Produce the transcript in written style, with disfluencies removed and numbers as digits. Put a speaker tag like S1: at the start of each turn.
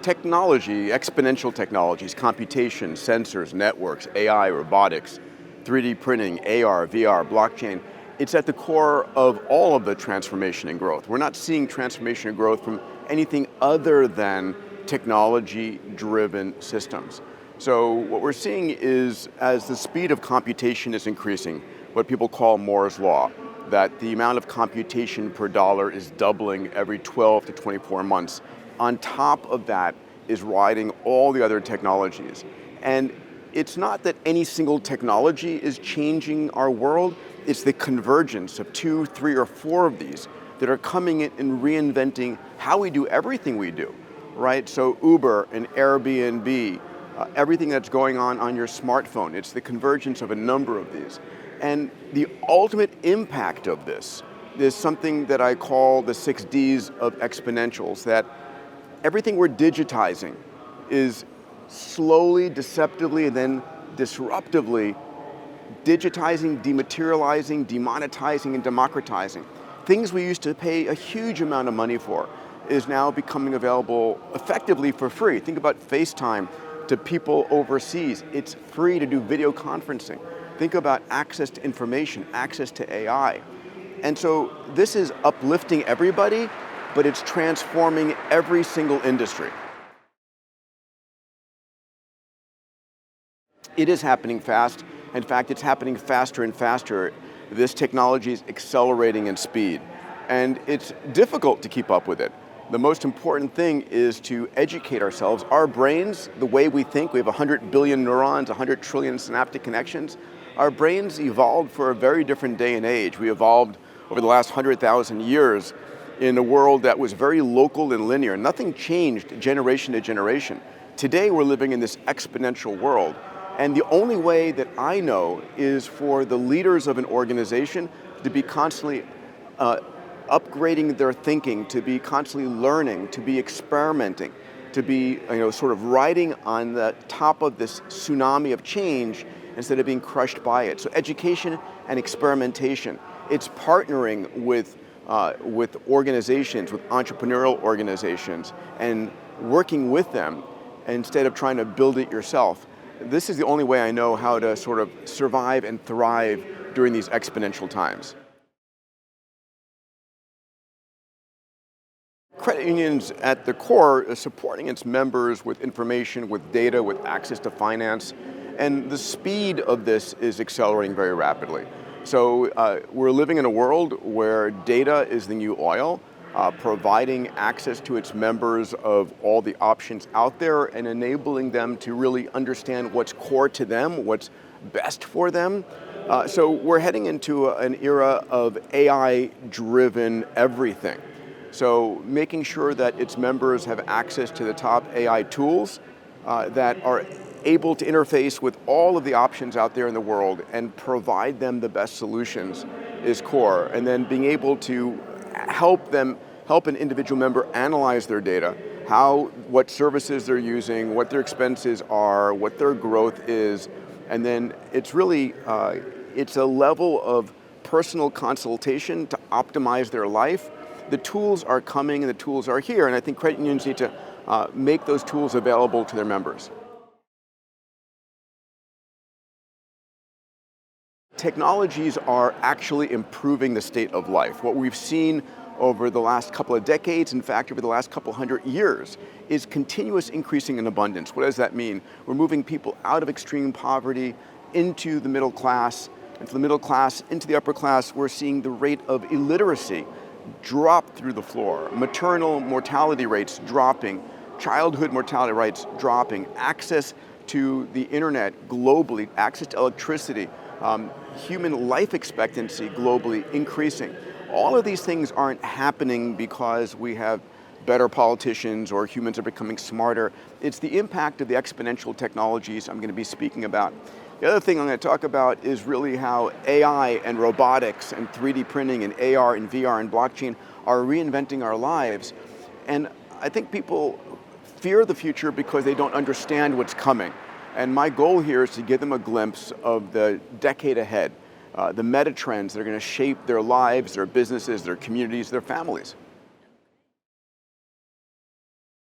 S1: Technology, exponential technologies, computation, sensors, networks, AI, robotics, 3D printing, AR, VR, blockchain, it's at the core of all of the transformation and growth. We're not seeing transformation and growth from anything other than technology-driven systems. So what we're seeing is, as the speed of computation is increasing, what people call Moore's Law, that the amount of computation per dollar is doubling every 12 to 24 months. On top of that is riding all the other technologies. And it's not that any single technology is changing our world, it's the convergence of 2, 3, or 4 of these that are coming in and reinventing how we do everything we do, right? So Uber and Airbnb, everything that's going on your smartphone, it's the convergence of a number of these. And the ultimate impact of this is something that I call the 6 Ds of exponentials, that everything we're digitizing is slowly, deceptively, and then disruptively digitizing, dematerializing, demonetizing, and democratizing. Things we used to pay a huge amount of money for is now becoming available effectively for free. Think about FaceTime to people overseas. It's free to do video conferencing. Think about access to information, access to AI. And so this is uplifting everybody, but it's transforming every single industry. It is happening fast. In fact, it's happening faster and faster. This technology is accelerating in speed, and it's difficult to keep up with it. The most important thing is to educate ourselves. Our brains, the way we think, we have 100 billion neurons, 100 trillion synaptic connections. Our brains evolved for a very different day and age. We evolved over the last 100,000 years in a world that was very local and linear. Nothing changed generation to generation. Today we're living in this exponential world, and the only way that I know is for the leaders of an organization to be constantly upgrading their thinking, to be constantly learning, to be experimenting, to be sort of riding on the top of this tsunami of change instead of being crushed by it. So education and experimentation. It's partnering with organizations, with entrepreneurial organizations, and working with them instead of trying to build it yourself. This is the only way I know how to sort of survive and thrive during these exponential times. Credit unions at the core are supporting its members with information, with data, with access to finance, and the speed of this is accelerating very rapidly. So we're living in a world where data is the new oil, providing access to its members of all the options out there and enabling them to really understand what's core to them, what's best for them. So we're heading into an era of AI-driven everything. So making sure that its members have access to the top AI tools that are able to interface with all of the options out there in the world and provide them the best solutions is core. And then being able to help an individual member analyze their data, what services they're using, what their expenses are, what their growth is, and then it's really, it's a level of personal consultation to optimize their life. The tools are coming and the tools are here, and I think credit unions need to make those tools available to their members. Technologies are actually improving the state of life. What we've seen over the last couple of decades, in fact, over the last couple hundred years, is continuous increasing in abundance. What does that mean? We're moving people out of extreme poverty into the middle class, and from the middle class into the upper class. We're seeing the rate of illiteracy drop through the floor, maternal mortality rates dropping, childhood mortality rates dropping, access to the internet globally, access to electricity, human life expectancy globally increasing. All of these things aren't happening because we have better politicians or humans are becoming smarter. It's the impact of the exponential technologies I'm going to be speaking about. The other thing I'm going to talk about is really how AI and robotics and 3D printing and AR and VR and blockchain are reinventing our lives. And I think people fear the future because they don't understand what's coming. And my goal here is to give them a glimpse of the decade ahead, the meta trends that are going to shape their lives, their businesses, their communities, their families.